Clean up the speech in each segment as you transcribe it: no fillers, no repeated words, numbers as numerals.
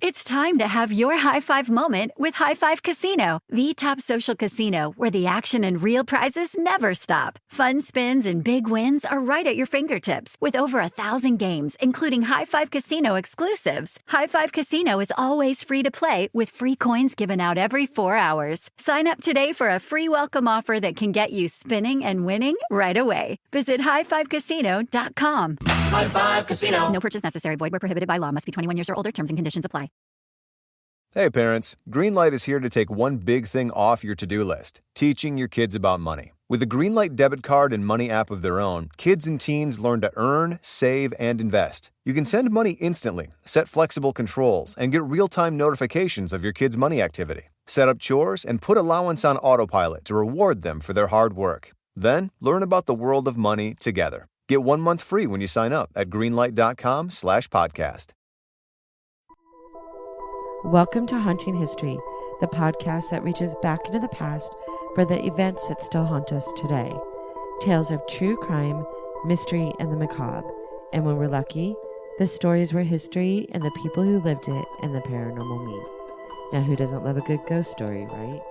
It's time to have your high five moment with High Five Casino, the top social casino where the action and real prizes never stop. Fun spins and big wins are right at your fingertips with over 1,000 games, including High Five Casino exclusives. High Five Casino is always free to play with free coins given out every 4 hours. Sign up today for a free welcome offer that can get you spinning and winning right away. Visit highfivecasino.com. High Five Casino. No purchase necessary. Void where prohibited by law. Must be 21 years or older. Terms and conditions apply. Hey parents, Greenlight is here to take one big thing off your to-do list, teaching your kids about money. With a Greenlight debit card and money app of their own, kids and teens learn to earn, save, and invest. You can send money instantly, set flexible controls, and get real-time notifications of your kids' money activity. Set up chores and put allowance on autopilot to reward them for their hard work. Then, learn about the world of money together. Get 1 month free when you sign up at greenlight.com/podcast. Welcome to Haunting History, the podcast that reaches back into the past for the events that still haunt us today. Tales of true crime, mystery, and the macabre. And when we're lucky, the stories where history and the people who lived it and the paranormal meet. Now, who doesn't love a good ghost story, right?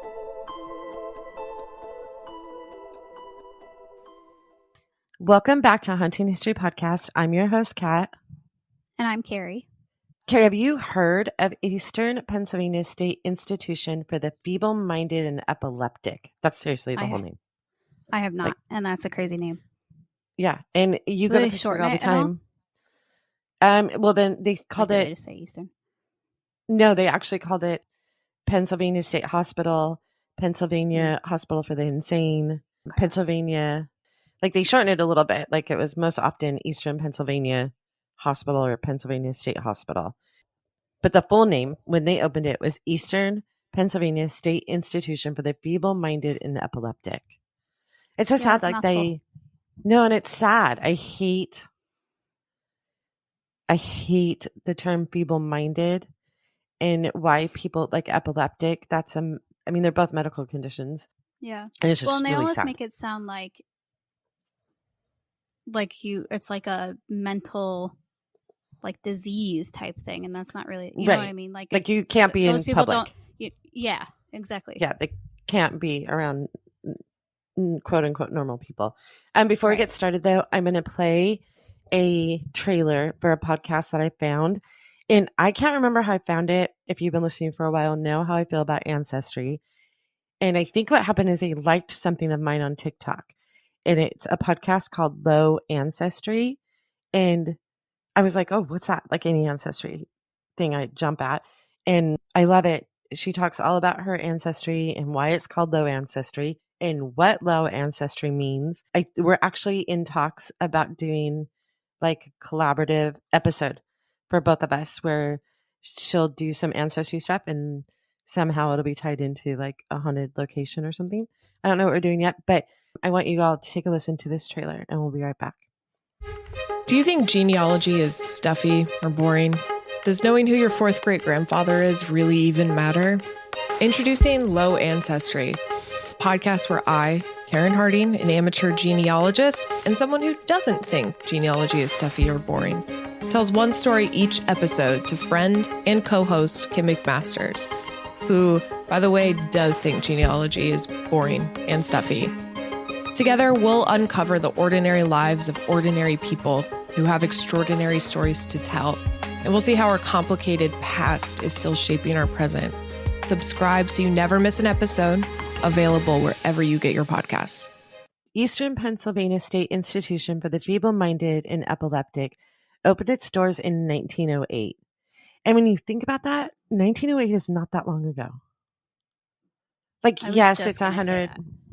Welcome back to Haunting History Podcast. I'm your host, Kat. And I'm Carrie. Carrie, have you heard of Eastern Pennsylvania State Institution for the Feeble-Minded and Epileptic? That's seriously the whole name. I have not, and that's a crazy name. Yeah, and you go to Pittsburgh all the time. Well, then they called it. They just say Eastern. No, they actually called it Pennsylvania State Hospital, Pennsylvania Hospital for the Insane, Pennsylvania. Like they shortened it a little bit. Like it was most often Eastern Pennsylvania Hospital or Pennsylvania State Hospital. But the full name, when they opened it, was Eastern Pennsylvania State Institution for the Feeble-Minded and Epileptic. It's so sad. Like no, and it's sad. I hate the term feeble-minded and why people like epileptic. That's I mean, they're both medical conditions. Yeah. And it's just and they really almost sad. make it sound like it's like a mental like disease type thing, and that's not really, you know what I mean? Like you can't be in public. Yeah, exactly. Yeah, they can't be around quote unquote normal people. And before we get started though, I'm going to play a trailer for a podcast that I found, and I can't remember how I found it. If you've been listening for a while, know how I feel about ancestry. And I think what happened is they liked something of mine on TikTok, and it's a podcast called Low Ancestry. And I was like, oh, what's that? Like any ancestry thing I jump at. And I love it. She talks all about her ancestry and why it's called low ancestry and what low ancestry means. We're actually in talks about doing like a collaborative episode for both of us where she'll do some ancestry stuff and somehow it'll be tied into like a haunted location or something. I don't know what we're doing yet, but I want you all to take a listen to this trailer and we'll be right back. Do you think genealogy is stuffy or boring? Does knowing who your fourth great-grandfather is really even matter? Introducing Low Ancestry, a podcast where I, Karen Harding, an amateur genealogist, and someone who doesn't think genealogy is stuffy or boring, tells one story each episode to friend and co-host Kim McMasters, who, by the way, does think genealogy is boring and stuffy. Together, we'll uncover the ordinary lives of ordinary people who have extraordinary stories to tell, and we'll see how our complicated past is still shaping our present. Subscribe so you never miss an episode, available wherever you get your podcasts. Eastern Pennsylvania State Institution for the Feeble-Minded and Epileptic opened its doors in 1908. And when you think about that, 1908 is not that long ago. Like, yes, it's 100.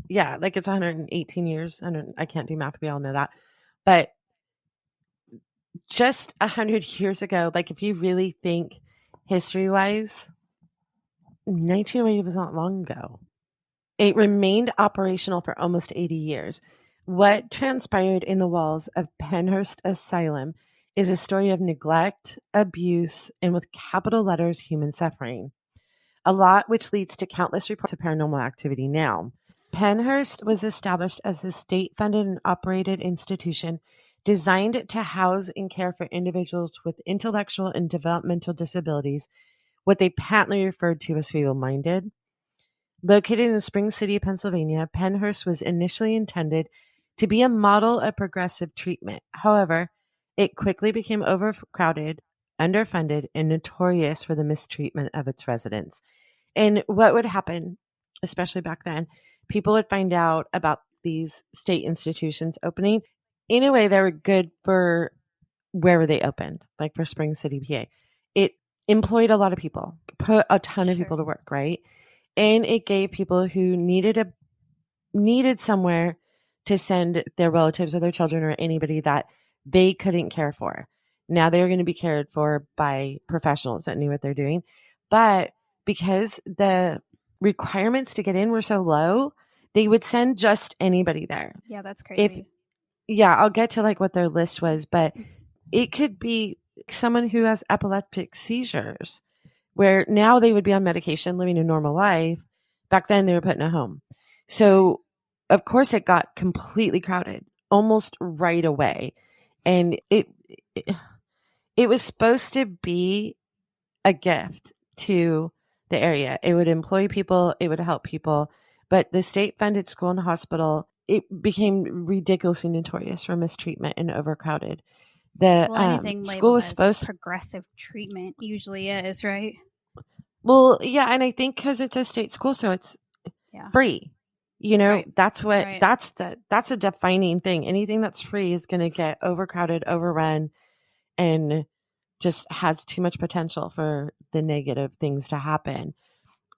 Yeah, like it's 118 years. I can't do math. We all know that. But just 100 years ago, like if you really think history-wise, 1908 was not long ago. It remained operational for almost 80 years. What transpired in the walls of Pennhurst Asylum is a story of neglect, abuse, and with capital letters, human suffering. A lot which leads to countless reports of paranormal activity now. Pennhurst was established as a state-funded and operated institution designed to house and care for individuals with intellectual and developmental disabilities what they patently referred to as feeble-minded. Located in Spring City, Pennsylvania, Pennhurst was initially intended to be a model of progressive treatment. However, it quickly became overcrowded, underfunded, and notorious for the mistreatment of its residents. And what would happen, especially back then, people would find out about these state institutions opening. In a way, they were good for wherever they opened, like for Spring City, PA. It employed a lot of people, put a ton of people to work, right? And it gave people who needed somewhere to send their relatives or their children or anybody that they couldn't care for. Now they were going to be cared for by professionals that knew what they're doing. But because the requirements to get in were so low, they would send just anybody there. Yeah, that's crazy. I'll get to like what their list was, but it could be someone who has epileptic seizures, where now they would be on medication, living a normal life. Back then they were put in a home. So of course it got completely crowded almost right away. And it was supposed to be a gift to the area. It would employ people, it would help people, but the state-funded school and hospital, it became ridiculously notorious for mistreatment and overcrowded. Anything school was supposed progressive treatment usually is, right? Well, yeah, and I think because it's a state school, so it's free. You know, right. That's what that's a defining thing. Anything that's free is going to get overcrowded, overrun, and just has too much potential for the negative things to happen.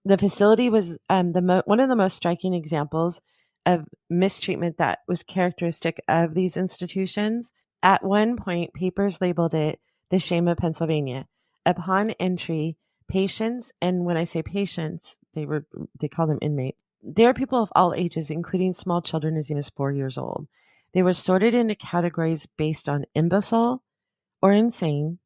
The facility was one of the most striking examples of mistreatment that was characteristic of these institutions. At one point, papers labeled it the shame of Pennsylvania. Upon entry, patients, and when I say patients, they call them inmates. They are people of all ages, including small children as young as 4 years old. They were sorted into categories based on imbecile or insane,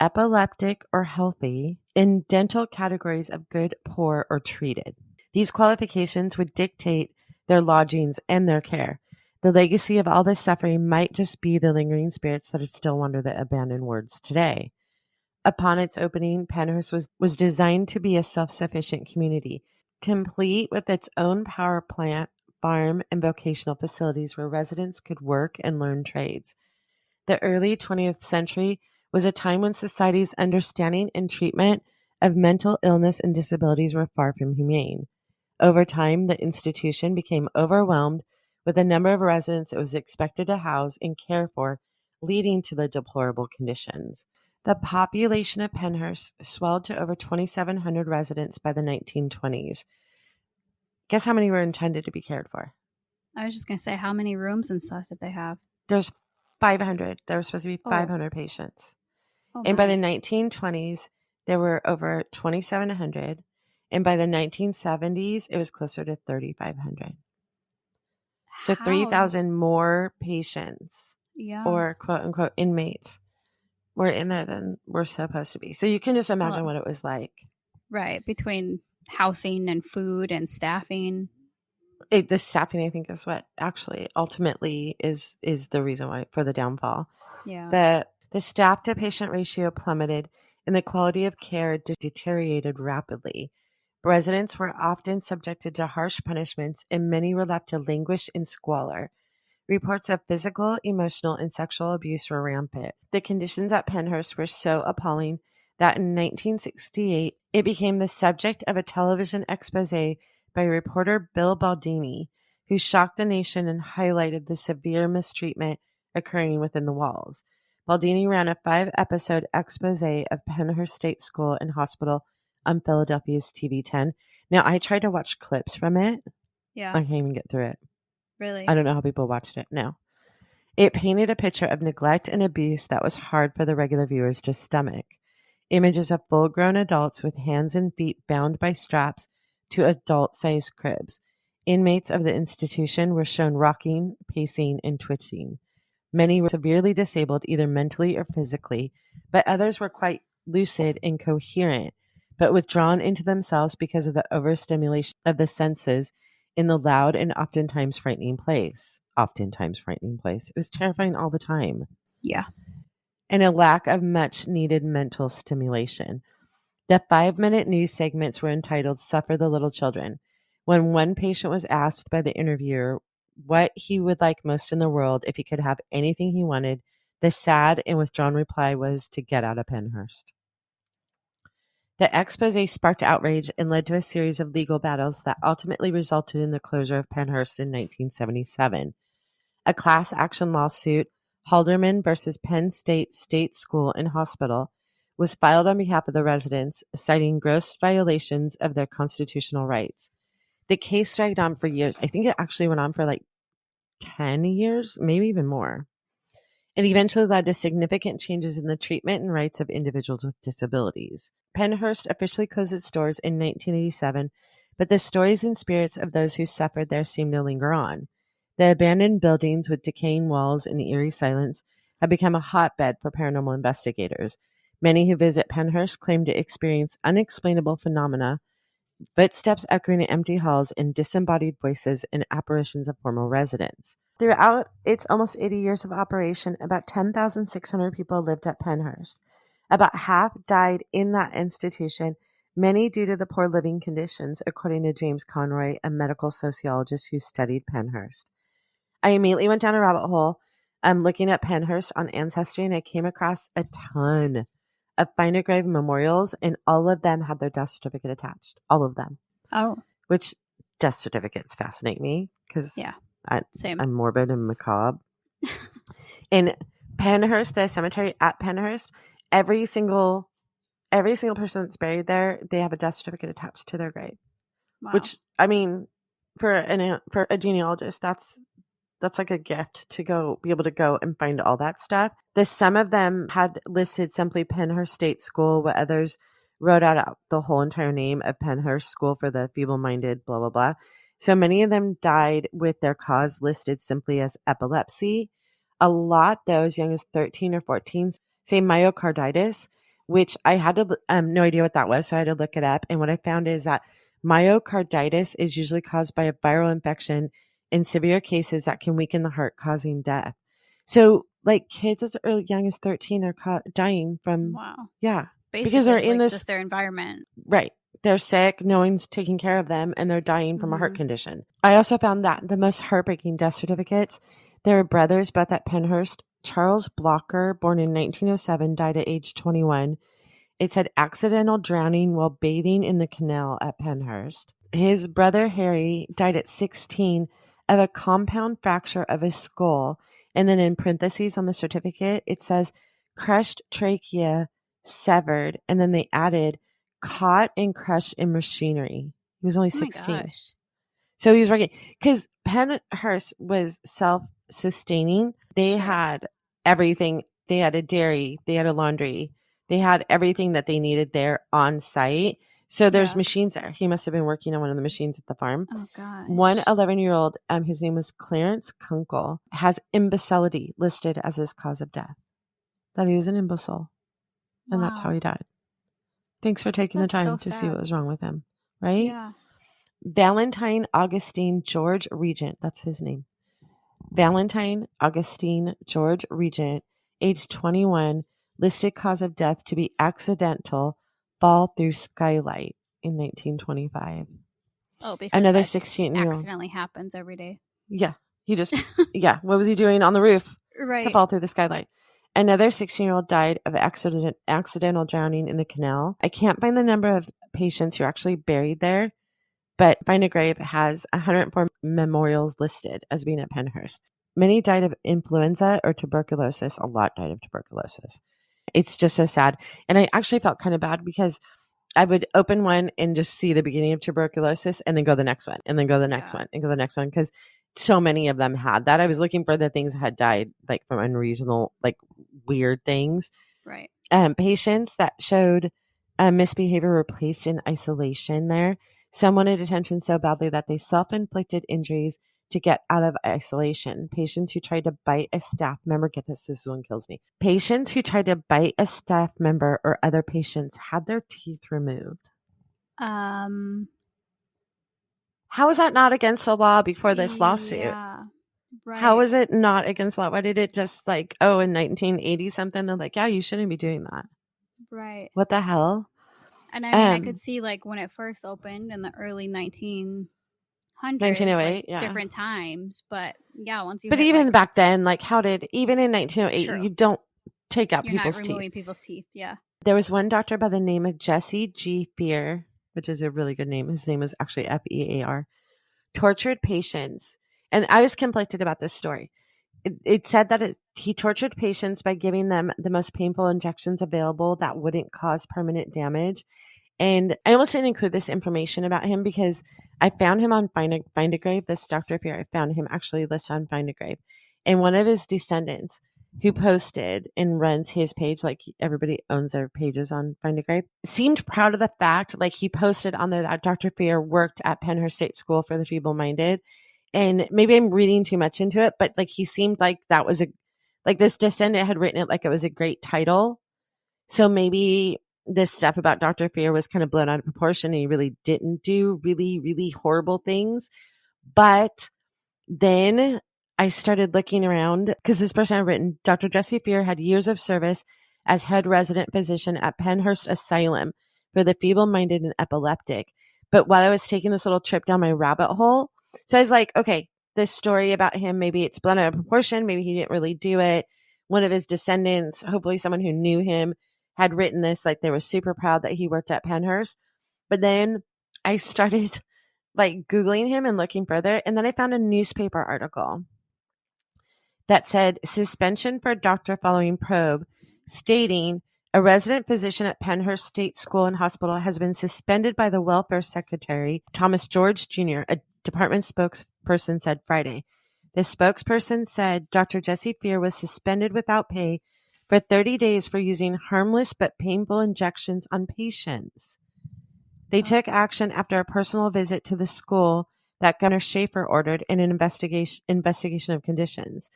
epileptic or healthy, in dental categories of good, poor, or treated. These qualifications would dictate their lodgings and their care. The legacy of all this suffering might just be the lingering spirits that still wander the abandoned wards today. Upon its opening, Pennhurst was designed to be a self-sufficient community, complete with its own power plant, farm, and vocational facilities where residents could work and learn trades. The early 20th century was a time when society's understanding and treatment of mental illness and disabilities were far from humane. Over time, the institution became overwhelmed with the number of residents it was expected to house and care for, leading to the deplorable conditions. The population of Pennhurst swelled to over 2,700 residents by the 1920s. Guess how many were intended to be cared for? I was just going to say, how many rooms and stuff did they have? There's 500. There were supposed to be 500 patients. And by the 1920s, there were over 2,700. And by the 1970s, it was closer to 3,500. So 3,000 more patients or quote unquote inmates were in there than we're supposed to be. So you can just imagine what it was like. Right. Between housing and food and staffing. The staffing, I think, is what actually ultimately is the reason why for the downfall. Yeah. The staff to patient ratio plummeted and the quality of care deteriorated rapidly. Residents were often subjected to harsh punishments and many were left to languish in squalor. Reports of physical, emotional, and sexual abuse were rampant. The conditions at Pennhurst were so appalling that in 1968, it became the subject of a television expose by reporter Bill Baldini, who shocked the nation and highlighted the severe mistreatment occurring within the walls. Baldini ran a 5-episode expose of Pennhurst State School and Hospital on Philadelphia's TV 10. Now, I tried to watch clips from it. Yeah. I can't even get through it. Really? I don't know how people watched it. No. It painted a picture of neglect and abuse that was hard for the regular viewers to stomach. Images of full-grown adults with hands and feet bound by straps to adult-sized cribs. Inmates of the institution were shown rocking, pacing, and twitching. Many were severely disabled, either mentally or physically, but others were quite lucid and coherent, but withdrawn into themselves because of the overstimulation of the senses in the loud and oftentimes frightening place. It was terrifying all the time. Yeah. And a lack of much needed mental stimulation. The 5-minute news segments were entitled Suffer the Little Children. When one patient was asked by the interviewer what he would like most in the world if he could have anything he wanted, the sad and withdrawn reply was to get out of Pennhurst. The expose sparked outrage and led to a series of legal battles that ultimately resulted in the closure of Pennhurst in 1977. A class action lawsuit, Halderman versus Penn State School and Hospital, was filed on behalf of the residents, citing gross violations of their constitutional rights. The case dragged on for years. I think it actually went on for like 10 years, maybe even more. It eventually led to significant changes in the treatment and rights of individuals with disabilities. Pennhurst officially closed its doors in 1987, but the stories and spirits of those who suffered there seem to linger on. The abandoned buildings with decaying walls and eerie silence have become a hotbed for paranormal investigators. Many who visit Pennhurst claim to experience unexplainable phenomena, footsteps echoing in empty halls, and disembodied voices and apparitions of former residents. Throughout its almost 80 years of operation, about 10,600 people lived at Pennhurst. About half died in that institution, many due to the poor living conditions, according to James Conroy, a medical sociologist who studied Pennhurst. I immediately went down a rabbit hole looking at Pennhurst on Ancestry, and I came across a ton of Find a Grave memorials, and all of them had their death certificate attached. All of them. Oh. Which death certificates fascinate me because Same. I'm morbid and macabre. In Pennhurst, the cemetery at Pennhurst, every single person that's buried there, they have a death certificate attached to their grave. Wow. Which, I mean, for a genealogist, that's like a gift to go be able to go and find all that stuff. Some of them had listed simply Pennhurst State School, while others wrote out the whole entire name of Pennhurst School for the feeble-minded, blah, blah, blah. So many of them died with their cause listed simply as epilepsy. A lot, though, as young as 13 or 14, say myocarditis, which I had no idea what that was, so I had to look it up. And what I found is that myocarditis is usually caused by a viral infection in severe cases that can weaken the heart, causing death. So, like, kids as young as 13 are dying from... Wow. Yeah. Basically, because they're in this... just their environment. Right. They're sick, no one's taking care of them, and they're dying from a heart condition. I also found that the most heartbreaking death certificates, there were brothers both at Pennhurst. Charles Blocker, born in 1907, died at age 21. It said accidental drowning while bathing in the canal at Pennhurst. His brother Harry died at 16 of a compound fracture of his skull. And then in parentheses on the certificate, it says crushed trachea severed. And then they added caught and crushed in machinery. He was only 16. Gosh. So he was working because Pennhurst was self-sustaining. They had everything. They had a dairy. They had a laundry. They had everything that they needed there on site. So there's machines there. He must have been working on one of the machines at the farm. Oh, gosh. One 11-year-old, his name was Clarence Kunkel, has imbecility listed as his cause of death. That he was an imbecile. And that's how he died. Thanks for taking the time to see what was wrong with him. Right? Yeah. Valentine Augustine George Regent. That's his name. Valentine Augustine George Regent, age 21, listed cause of death to be accidental fall through skylight in 1925. Oh, because another that 16-year-old accidentally happens every day. Yeah, he just what was he doing on the roof to fall through the skylight? Another 16-year-old died of accidental drowning in the canal. I can't find the number of patients who are actually buried there, but Find a Grave has 104 memorials listed as being at Pennhurst. Many died of influenza or tuberculosis. A lot died of tuberculosis. It's just so sad. And I actually felt kind of bad because I would open one and just see the beginning of tuberculosis and then go the next one and then go the next one and go the next one because so many of them had that. I was looking for the things that had died like from unreasonable, like weird things. Right. Patients that showed misbehavior were placed in isolation there. Some wanted attention so badly that they self-inflicted injuries to get out of isolation. Patients who tried to bite a staff member, get this one kills me. Patients who tried to bite a staff member or other patients had their teeth removed. How is that not against the law before this lawsuit? Yeah, right. How is it not against the law? Why did it just in 1980 something? They're like, yeah, you shouldn't be doing that. Right. What the hell? And I mean, I could see like when it first opened in the early 1900s, 1908, like, different times. But yeah, once you But hit, even like, back then, like even in 1908, True. you don't take out you're people's not teeth. removing people's teeth. Yeah. There was one doctor by the name of Jesse G. Fear, which is a really good name. His name was actually Fear, tortured patients. And I was conflicted about this story. It said that he tortured patients by giving them the most painful injections available that wouldn't cause permanent damage. And I almost didn't include this information about him because I found him on Find a Grave. This Dr. Fear, I found him actually listed on Find a Grave. And one of his descendants who posted and runs his page, like everybody owns their pages on Find a Grave, seemed proud of the fact, like he posted on there that Dr. Fear worked at Pennhurst State School for the Feeble-Minded. And maybe I'm reading too much into it, but like he seemed like that was like this descendant had written it like it was a great title. So maybe this stuff about Dr. Fear was kind of blown out of proportion and he really didn't do really, really horrible things. But then I started looking around because this person had written, Dr. Jesse Fear had years of service as head resident physician at Pennhurst Asylum for the feeble-minded and epileptic. But while I was taking this little trip down my rabbit hole, so I was like, okay, this story about him, maybe it's blown out of proportion. Maybe he didn't really do it. One of his descendants, hopefully someone who knew him, had written this, like they were super proud that he worked at Pennhurst. But then I started like Googling him and looking further. And then I found a newspaper article that said suspension for doctor following probe, stating a resident physician at Pennhurst State School and Hospital has been suspended by the welfare secretary, Thomas George Jr., a department spokesperson said Friday. The spokesperson said Dr. Jesse Fear was suspended without pay for 30 days for using harmless but painful injections on patients. They took action after a personal visit to the school that Governor Schaefer ordered in an investigation of conditions.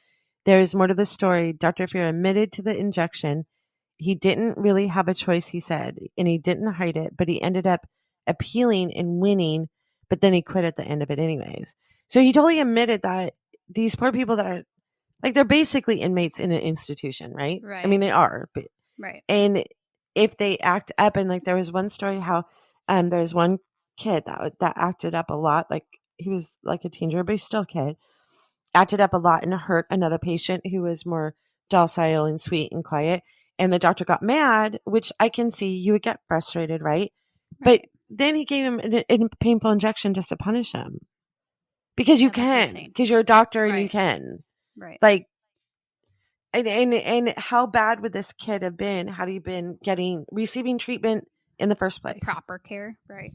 There is more to the story. Dr. Fear admitted to the injection. He didn't really have a choice, he said, and he didn't hide it, but he ended up appealing and winning, but then he quit at the end of it anyways. So he totally admitted that these poor people that are, like, they're basically inmates in an institution, right? Right. I mean, they are. Right. And if they act up, and like there was one story how there's one kid that acted up a lot, like he was like a teenager, but he's still a kid, acted up a lot and hurt another patient who was more docile and sweet and quiet. And the doctor got mad, which I can see you would get frustrated, right? But then he gave him a painful injection just to punish him. Because you can, because you're a doctor and you can. Right. Like, and how bad would this kid have been had he been receiving treatment in the first place? The proper care, right.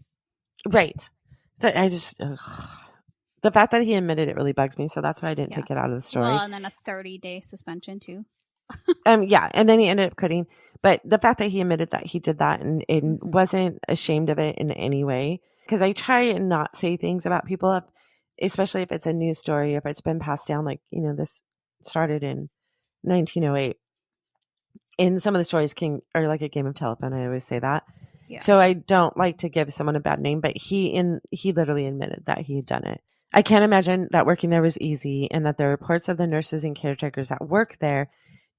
Right. So I just, the fact that he admitted it really bugs me. So that's why I didn't take it out of the story. Well, and then a 30-day suspension too. Yeah. And then he ended up quitting. But the fact that he admitted that he did that and wasn't ashamed of it in any way, because I try and not say things about people, especially if it's a news story, if it's been passed down, like, this started in 1908. And some of the stories are like a game of telephone. I always say that. Yeah. So I don't like to give someone a bad name, but he literally admitted that he had done it. I can't imagine that working there was easy, and that the reports of the nurses and caretakers that work there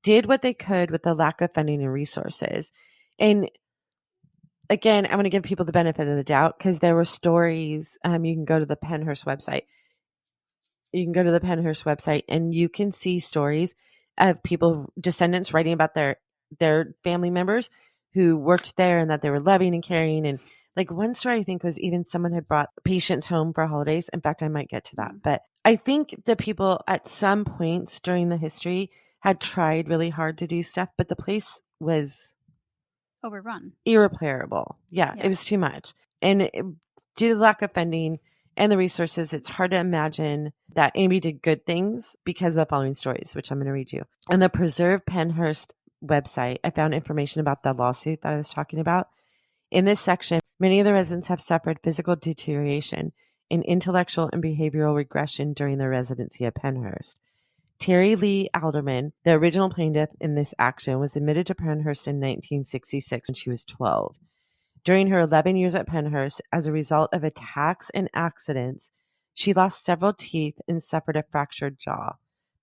did what they could with the lack of funding and resources. And again, I'm going to give people the benefit of the doubt because there were stories. You can go to the Pennhurst website. And you can see stories of people, descendants, writing about their family members who worked there and that they were loving and caring. And like one story, I think, was even someone had brought patients home for holidays. In fact, I might get to that. But I think the people at some points during the history had tried really hard to do stuff, but the place was overrun, irreparable. Yeah, it was too much. And due to the lack of funding and the resources, it's hard to imagine that Amy did good things because of the following stories, which I'm going to read you. On the Preserve Pennhurst website, I found information about the lawsuit that I was talking about. In this section, many of the residents have suffered physical deterioration and intellectual and behavioral regression during their residency at Pennhurst. Terry Lee Halderman, the original plaintiff in this action, was admitted to Pennhurst in 1966 when she was 12. During her 11 years at Pennhurst, as a result of attacks and accidents, she lost several teeth and suffered a fractured jaw,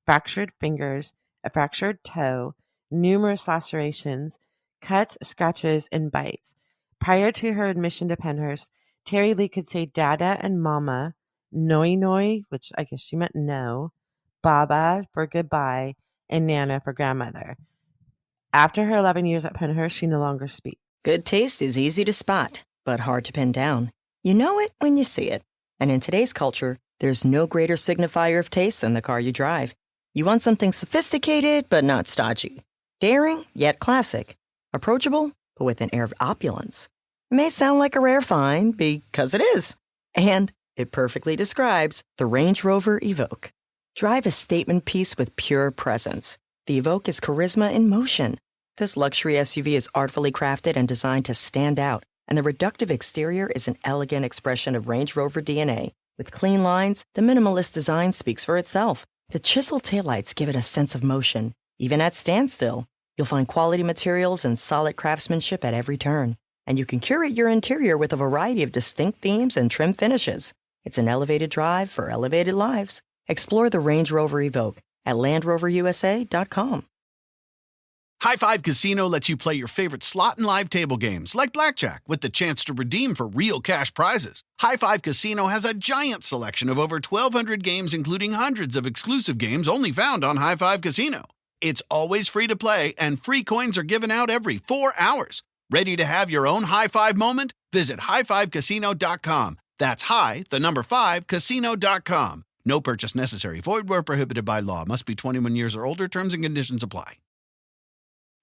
fractured fingers, a fractured toe, numerous lacerations, cuts, scratches, and bites. Prior to her admission to Pennhurst, Terry Lee could say Dada and Mama, Noi Noi, which I guess she meant no, Baba for goodbye, and Nana for grandmother. After her 11 years at Pennhurst, she no longer speaks. Good taste is easy to spot, but hard to pin down. You know it when you see it. And in today's culture, there's no greater signifier of taste than the car you drive. You want something sophisticated, but not stodgy. Daring, yet classic. Approachable, but with an air of opulence. It may sound like a rare find, because it is. And it perfectly describes the Range Rover Evoque. Drive a statement piece with pure presence. The Evoque is charisma in motion. This luxury SUV is artfully crafted and designed to stand out, and the reductive exterior is an elegant expression of Range Rover DNA. With clean lines, the minimalist design speaks for itself. The chiseled taillights give it a sense of motion. Even at standstill, you'll find quality materials and solid craftsmanship at every turn. And you can curate your interior with a variety of distinct themes and trim finishes. It's an elevated drive for elevated lives. Explore the Range Rover Evoque at LandRoverUSA.com. High Five Casino lets you play your favorite slot and live table games like blackjack with the chance to redeem for real cash prizes. High Five Casino has a giant selection of over 1,200 games, including hundreds of exclusive games only found on High Five Casino. It's always free to play, and free coins are given out every 4 hours. Ready to have your own high five moment? Visit highfivecasino.com. That's casino.com. No purchase necessary. Void where prohibited by law. Must be 21 years or older. Terms and conditions apply.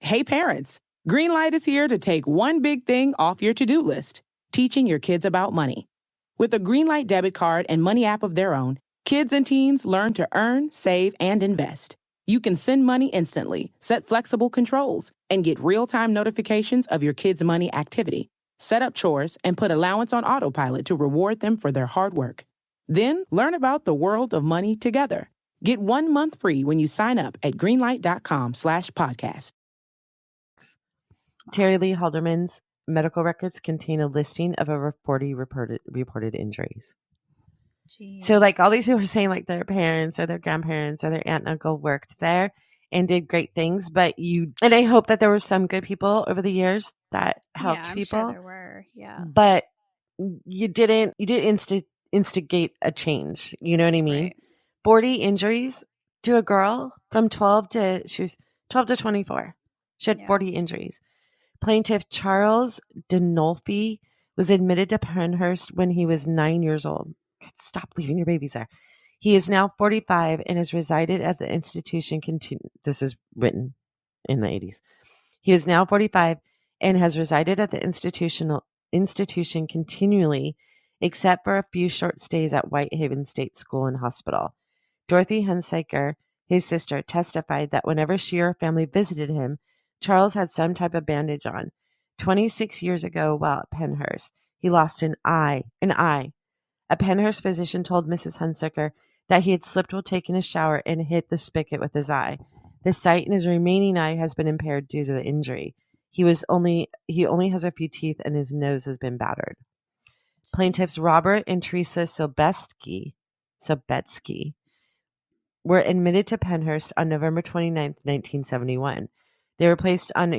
Hey parents, Greenlight is here to take one big thing off your to-do list, teaching your kids about money. With a Greenlight debit card and money app of their own, kids and teens learn to earn, save, and invest. You can send money instantly, set flexible controls, and get real-time notifications of your kids' money activity. Set up chores and put allowance on autopilot to reward them for their hard work. Then learn about the world of money together. Get 1 month free when you sign up at greenlight.com/podcast. Terry Lee Halderman's medical records contain a listing of over 40 reported injuries. Jeez. So like all these people are saying like their parents or their grandparents or their aunt and uncle worked there and did great things, and I hope that there were some good people over the years that helped people. Sure there were, yeah. But you didn't instigate a change. You know what I mean? Right. 40 injuries to a girl from 12 to 24. She had 40 injuries. Plaintiff Charles Denolfi was admitted to Pennhurst when he was 9 years old. Stop leaving your babies there. He is now 45 and has resided at the institution. This is written in the 80s. He is now 45 and has resided at the institution continually, except for a few short stays at Whitehaven State School and Hospital. Dorothy Hunsaker, his sister, testified that whenever she or her family visited him, Charles had some type of bandage on. 26 years ago, while at Pennhurst, he lost an eye. A Pennhurst physician told Mrs. Hunsaker that he had slipped while taking a shower and hit the spigot with his eye. The sight in his remaining eye has been impaired due to the injury. He only has a few teeth and his nose has been battered. Plaintiffs Robert and Teresa Sobetsky were admitted to Pennhurst on November 29, 1971. They were placed in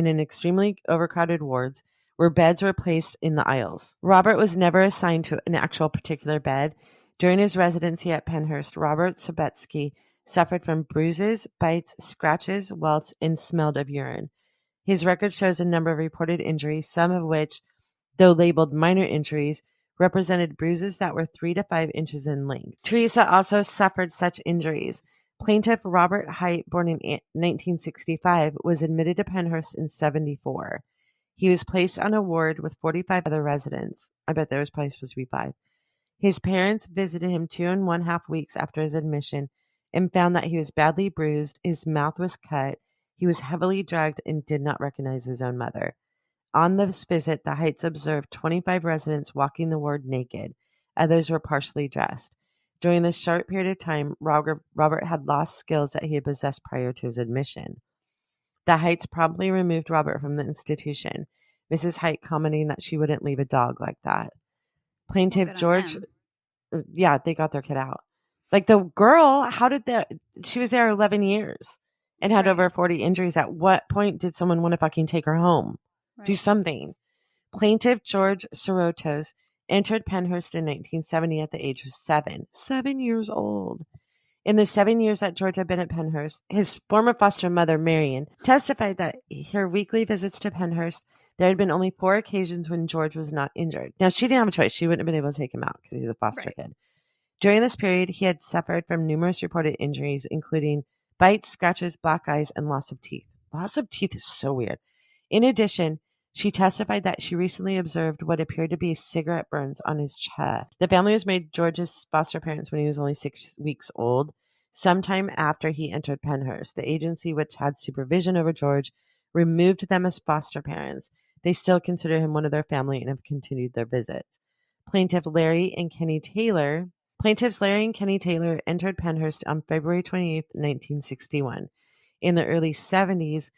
an extremely overcrowded wards where beds were placed in the aisles. Robert was never assigned to an actual particular bed. During his residency at Pennhurst, Robert Sobetsky suffered from bruises, bites, scratches, welts, and smelled of urine. His record shows a number of reported injuries, some of which, though labeled minor injuries, represented bruises that were 3 to 5 inches in length. Teresa also suffered such injuries. Plaintiff Robert Tait, born in 1965, was admitted to Pennhurst in 1974. He was placed on a ward with 45 other residents. I bet there was probably supposed to be 5. His parents visited him 2.5 weeks after his admission and found that he was badly bruised, his mouth was cut, he was heavily drugged, and did not recognize his own mother. On this visit, the Heights observed 25 residents walking the ward naked. Others were partially dressed. During this short period of time, Robert had lost skills that he had possessed prior to his admission. The Heights promptly removed Robert from the institution, Mrs. Tait commenting that she wouldn't leave a dog like that. Plaintiff George, they got their kid out. Like the girl, she was there 11 years and had over 40 injuries. At what point did someone want to fucking take her home? Do something. Plaintiff George Sorotos entered Pennhurst in 1970 at the age of 7. 7 years old. In the 7 years that George had been at Pennhurst, his former foster mother, Marion, testified that her weekly visits to Pennhurst, there had been only 4 occasions when George was not injured. Now, she didn't have a choice. She wouldn't have been able to take him out because he was a foster kid. During this period, he had suffered from numerous reported injuries, including bites, scratches, black eyes, and loss of teeth. Loss of teeth is so weird. In addition, she testified that she recently observed what appeared to be cigarette burns on his chest. The family was made George's foster parents when he was only 6 weeks old, sometime after he entered Pennhurst. The agency, which had supervision over George, removed them as foster parents. They still consider him one of their family and have continued their visits. Plaintiffs Larry and Kenny Taylor entered Pennhurst on February 28, 1961. In the early 70s,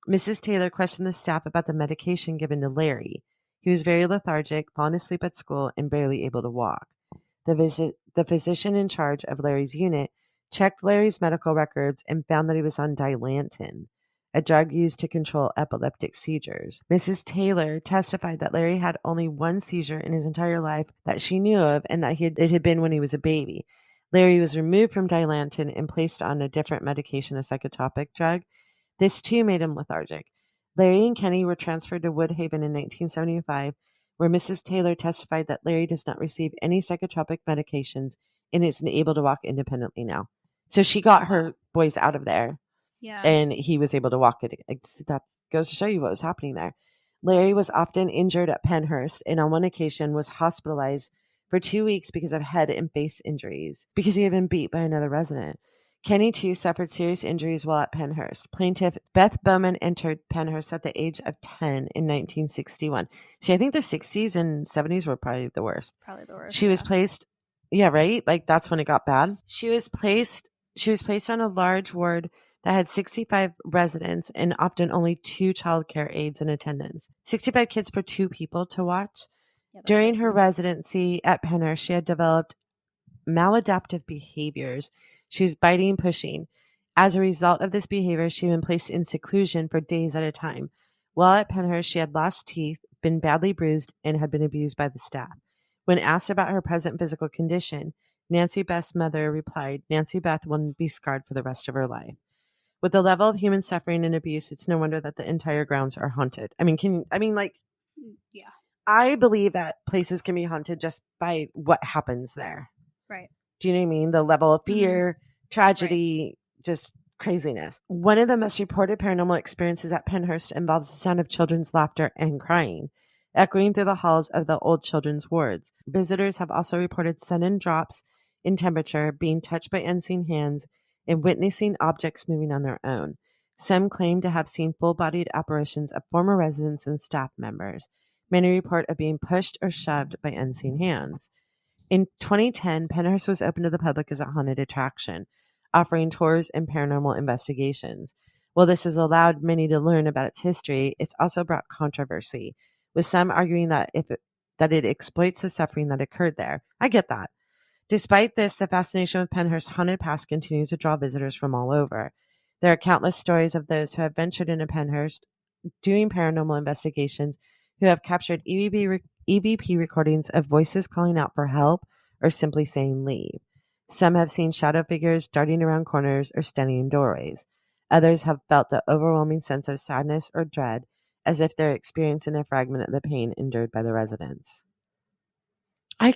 Mrs. Taylor questioned the staff about the medication given to Larry. He was very lethargic, falling asleep at school, and barely able to walk. The physician in charge of Larry's unit checked Larry's medical records and found that he was on Dilantin, a drug used to control epileptic seizures. Mrs. Taylor testified that Larry had only one seizure in his entire life that she knew of, and that it had been when he was a baby. Larry was removed from Dilantin and placed on a different medication, a psychotropic drug. This too made him lethargic. Larry and Kenny were transferred to Woodhaven in 1975, where Mrs. Taylor testified that Larry does not receive any psychotropic medications and is able to walk independently now. So she got her boys out of there. Yeah. And he was able to walk it. That goes to show you what was happening there. Larry was often injured at Pennhurst, and on one occasion was hospitalized for 2 weeks because of head and face injuries, because he had been beat by another resident. Kenny, too, suffered serious injuries while at Pennhurst. Plaintiff Beth Bowman entered Pennhurst at the age of 10 in 1961. See, I think the 60s and 70s were probably the worst. She was placed, right? Like, that's when it got bad. She was placed on a large ward that had 65 residents and often only 2 child care aides in attendance. 65 kids for 2 people to watch. During her residency at Pennhurst, she had developed maladaptive behaviors. She was biting and pushing. As a result of this behavior, she had been placed in seclusion for days at a time. While at Pennhurst, she had lost teeth, been badly bruised, and had been abused by the staff. When asked about her present physical condition, Nancy Beth's mother replied, "Nancy Beth will be scarred for the rest of her life." With the level of human suffering and abuse, it's no wonder that the entire grounds are haunted. I believe that places can be haunted just by what happens there. Right. Do you know what I mean? The level of fear, tragedy, just craziness. One of the most reported paranormal experiences at Pennhurst involves the sound of children's laughter and crying, echoing through the halls of the old children's wards. Visitors have also reported sudden drops in temperature, being touched by unseen hands, and witnessing objects moving on their own. Some claim to have seen full-bodied apparitions of former residents and staff members. Many report of being pushed or shoved by unseen hands. In 2010, Pennhurst was open to the public as a haunted attraction, offering tours and paranormal investigations. While this has allowed many to learn about its history, it's also brought controversy, with some arguing that it exploits the suffering that occurred there. I get that. Despite this, the fascination with Pennhurst's haunted past continues to draw visitors from all over. There are countless stories of those who have ventured into Pennhurst doing paranormal investigations who have captured EVP recordings of voices calling out for help or simply saying leave. Some have seen shadow figures darting around corners or standing in doorways. Others have felt the overwhelming sense of sadness or dread, as if they're experiencing a fragment of the pain endured by the residents. I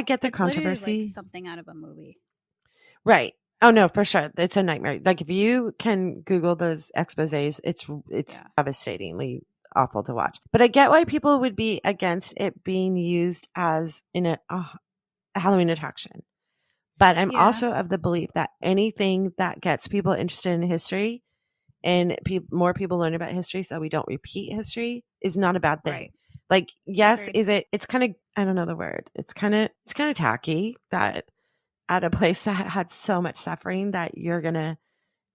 get the controversy. Like something out of a movie. Right. Oh no, for sure. It's a nightmare. Like if you can Google those exposés, it's devastatingly awful to watch. But I get why people would be against it being used as in a Halloween attraction. But I'm also of the belief that anything that gets people interested in history and more people learn about history so we don't repeat history is not a bad thing. Right. Like, yes, agreed. It's kind of, I don't know the word. It's kind of tacky that at a place that had so much suffering that you're going to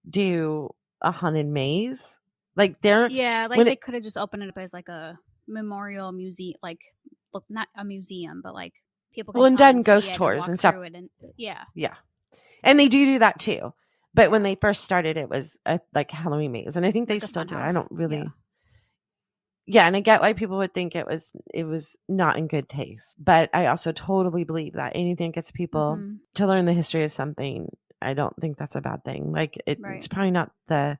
do a haunted maze. Like they could have just opened it up as like a memorial museum, like not a museum, but like people can and done ghost tours and stuff. Yeah. And they do that too. But when they first started, it was like Halloween maze. And I think they still do. I don't really. Yeah, and I get why people would think it was not in good taste. But I also totally believe that anything gets people to learn the history of something, I don't think that's a bad thing. Like it's probably not the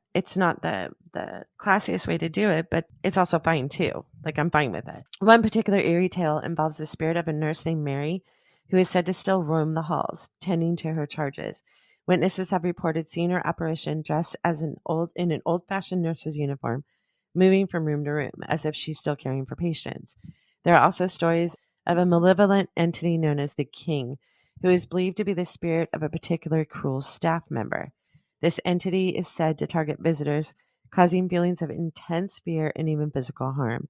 classiest way to do it, but it's also fine too. Like I'm fine with it. One particular eerie tale involves the spirit of a nurse named Mary, who is said to still roam the halls, tending to her charges. Witnesses have reported seeing her apparition dressed as in an old-fashioned nurse's uniform, moving from room to room as if she's still caring for patients. There are also stories of a malevolent entity known as the King, who is believed to be the spirit of a particular cruel staff member. This entity is said to target visitors, causing feelings of intense fear and even physical harm.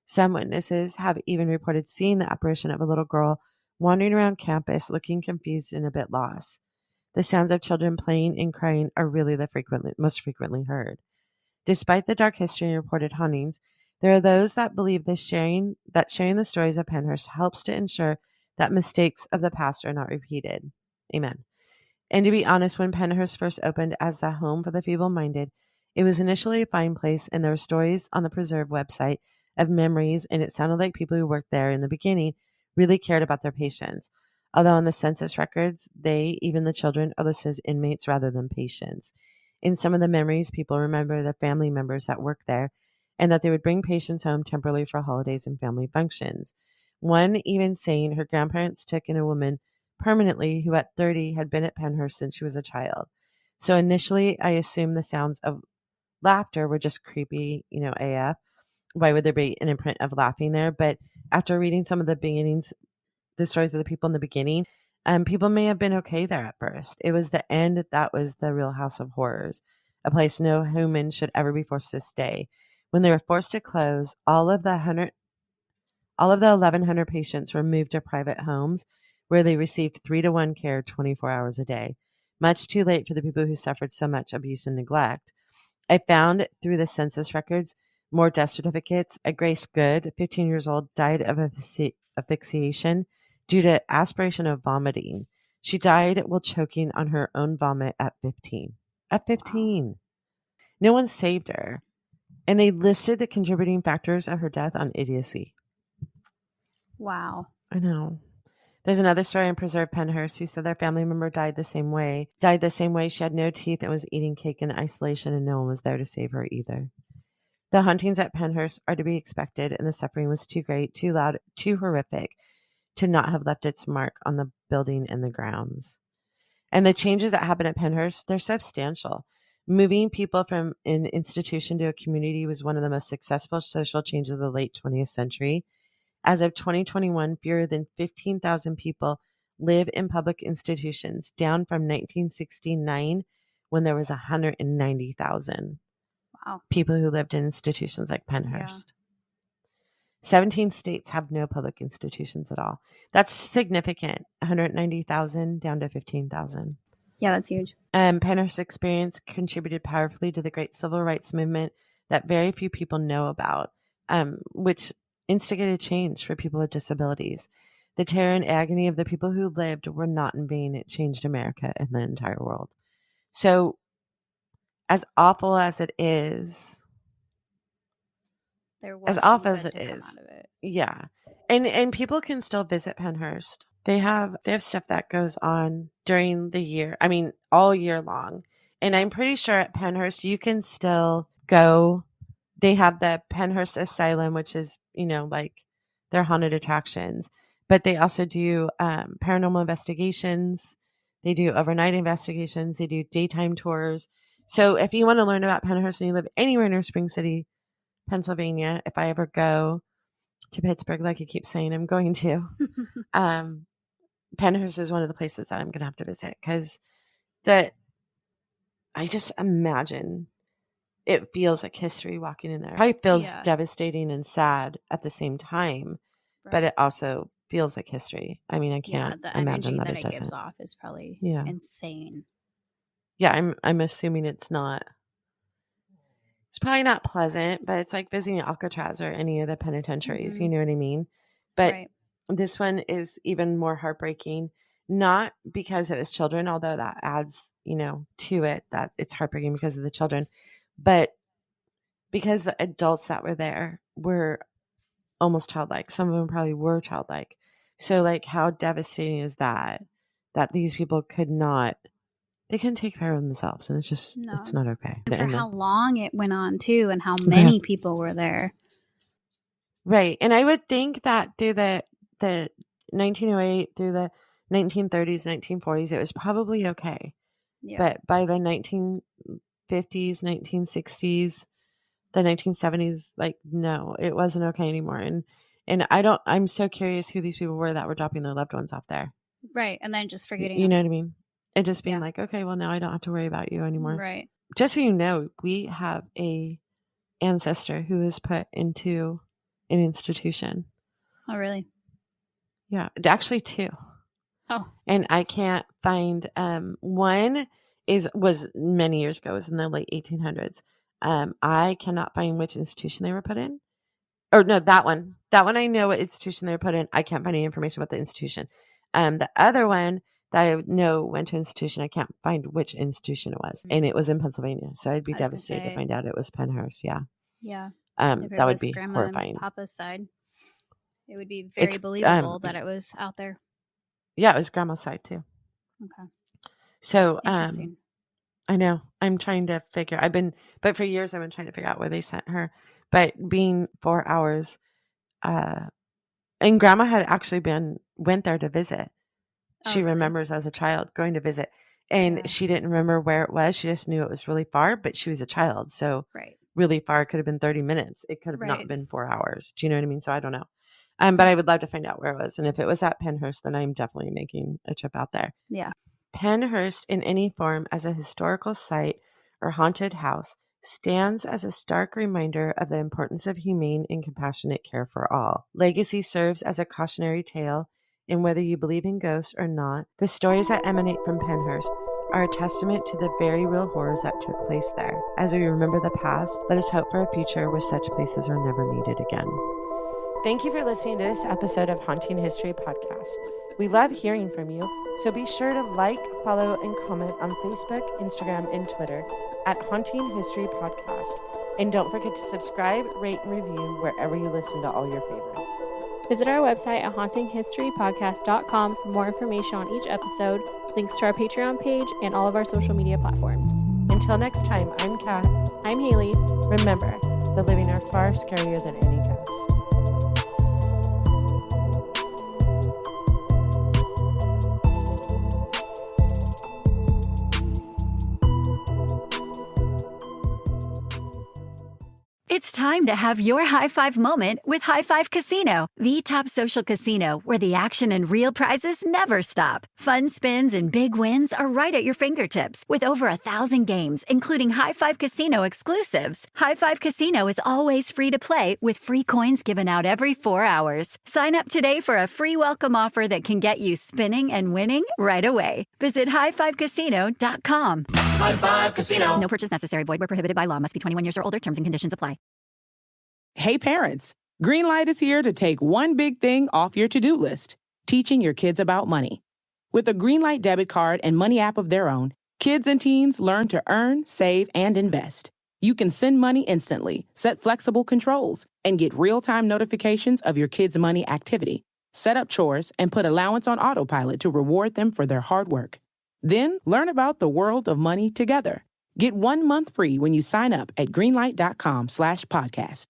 Some witnesses have even reported seeing the apparition of a little girl wandering around campus looking confused and a bit lost. The sounds of children playing and crying are really the most frequently heard. Despite the dark history and reported hauntings, there are those that believe sharing the stories of Pennhurst helps to ensure that mistakes of the past are not repeated. Amen. And to be honest, when Pennhurst first opened as a home for the feeble-minded, it was initially a fine place, and there were stories on the Preserve website of memories, and it sounded like people who worked there in the beginning really cared about their patients. Although on the census records, even the children, are listed as inmates rather than patients. In some of the memories, people remember the family members that worked there and that they would bring patients home temporarily for holidays and family functions. One even saying her grandparents took in a woman permanently who at 30 had been at Pennhurst since she was a child. So initially, I assumed the sounds of laughter were just creepy, AF. Why would there be an imprint of laughing there? But after reading some of the stories of the people in the beginning, people may have been okay there at first. It was the end that was the real house of horrors, a place no human should ever be forced to stay. When they were forced to close, all of the 1,100 patients were moved to private homes where they received 3-to-1 care 24 hours a day. Much too late for the people who suffered so much abuse and neglect. I found through the census records more death certificates. A Grace Good, 15 years old, died of asphyxiation due to aspiration of vomiting. She died while choking on her own vomit at 15. At 15. No one saved her. And they listed the contributing factors of her death on idiocy. Wow. I know. There's another story in Preserve Pennhurst who said their family member died the same way. She had no teeth and was eating cake in isolation, and no one was there to save her either. The hauntings at Pennhurst are to be expected, and the suffering was too great, too loud, too horrific to not have left its mark on the building and the grounds. And the changes that happen at Pennhurst, they're substantial. Moving people from an institution to a community was one of the most successful social changes of the late 20th century. As of 2021, fewer than 15,000 people live in public institutions, down from 1969 when there was 190,000 people who lived in institutions like Pennhurst. Yeah. 17 states have no public institutions at all. That's significant. 190,000 down to 15,000. Yeah, that's huge. Pennhurst's experience contributed powerfully to the great civil rights movement that very few people know about, which instigated change for people with disabilities. The terror and agony of the people who lived were not in vain. It changed America and the entire world. So, as awful as it is, yeah, and people can still visit Pennhurst. They have stuff that goes on during the year. I mean, all year long. And I'm pretty sure at Pennhurst you can still go. They have the Pennhurst Asylum, which is, like their haunted attractions. But they also do paranormal investigations. They do overnight investigations. They do daytime tours. So if you want to learn about Pennhurst and you live anywhere near Spring City, Pennsylvania, if I ever go to Pittsburgh, like I keep saying I'm going to, Pennhurst is one of the places that I'm going to have to visit because I just imagine it feels like history walking in there. It probably feels devastating and sad at the same time, but it also feels like history. I mean, I can't imagine that it doesn't. Gives off is probably insane. Yeah, I'm assuming it's not. It's probably not pleasant, but it's like visiting Alcatraz or any of the penitentiaries. Mm-hmm. You know what I mean? But this one is even more heartbreaking, not because it was children, although that adds, to it, that it's heartbreaking because of the children, but because the adults that were there were almost childlike. Some of them probably were childlike. So like, how devastating is that these people they couldn't take care of themselves, and it's not okay. And for how long it went on too, and how many people were there. Right. And I would think that through the 1908 through the 1930s, 1940s, it was probably okay. Yeah. But by the 1950s, 1960s, the 1970s, like, no, it wasn't okay anymore. And I'm so curious who these people were that were dropping their loved ones off there. Right. And then just forgetting. You know what I mean? And just being like, okay, well, now I don't have to worry about you anymore. Right. Just so you know, we have a ancestor who was put into an institution. Oh, really? Yeah. Actually, two. Oh. And I can't find, one was many years ago, it was in the late 1800s. I cannot find which institution they were put in. Or no, that one I know what institution they were put in. I can't find any information about the institution. The other one that I know went to institution, I can't find which institution it was. And it was in Pennsylvania. So I'd be devastated to find out it was Pennhurst. Yeah. Yeah. That would be Grandma horrifying. And Papa's side. It would be very believable that it was out there. Yeah, it was Grandma's side too. Okay. So, I know. I'm trying to but for years I've been trying to figure out where they sent her. But being 4 hours, and Grandma had actually went there to visit. She remembers as a child going to visit, and she didn't remember where it was. She just knew it was really far, but she was a child. So really far, it could have been 30 minutes. It could have not been 4 hours. Do you know what I mean? So I don't know. But I would love to find out where it was. And if it was at Pennhurst, then I'm definitely making a trip out there. Yeah. Pennhurst in any form as a historical site or haunted house stands as a stark reminder of the importance of humane and compassionate care for all. Legacy serves as a cautionary tale, and whether you believe in ghosts or not, the stories that emanate from Pennhurst are a testament to the very real horrors that took place there. As we remember the past, let us hope for a future where such places are never needed again. Thank you for listening to this episode of Haunting History Podcast. We love hearing from you, so be sure to like, follow, and comment on Facebook, Instagram, and Twitter at Haunting History Podcast. And don't forget to subscribe, rate, and review wherever you listen to all your favorites. Visit our website at hauntinghistorypodcast.com for more information on each episode, links to our Patreon page, and all of our social media platforms. Until next time, I'm Kat. I'm Haley. Remember, the living are far scarier than any ghost. It's time to have your high five moment with High Five Casino, the top social casino where the action and real prizes never stop. Fun spins and big wins are right at your fingertips with over 1,000 games, including High Five Casino exclusives. High Five Casino is always free to play with free coins given out every 4 hours. Sign up today for a free welcome offer that can get you spinning and winning right away. Visit highfivecasino.com. High Five Casino. No purchase necessary. Void where prohibited by law. Must be 21 years or older. Terms and conditions apply. Hey parents, Greenlight is here to take one big thing off your to-do list, teaching your kids about money. With a Greenlight debit card and money app of their own, kids and teens learn to earn, save, and invest. You can send money instantly, set flexible controls, and get real-time notifications of your kids' money activity. Set up chores and put allowance on autopilot to reward them for their hard work. Then learn about the world of money together. Get 1 month free when you sign up at greenlight.com/podcast.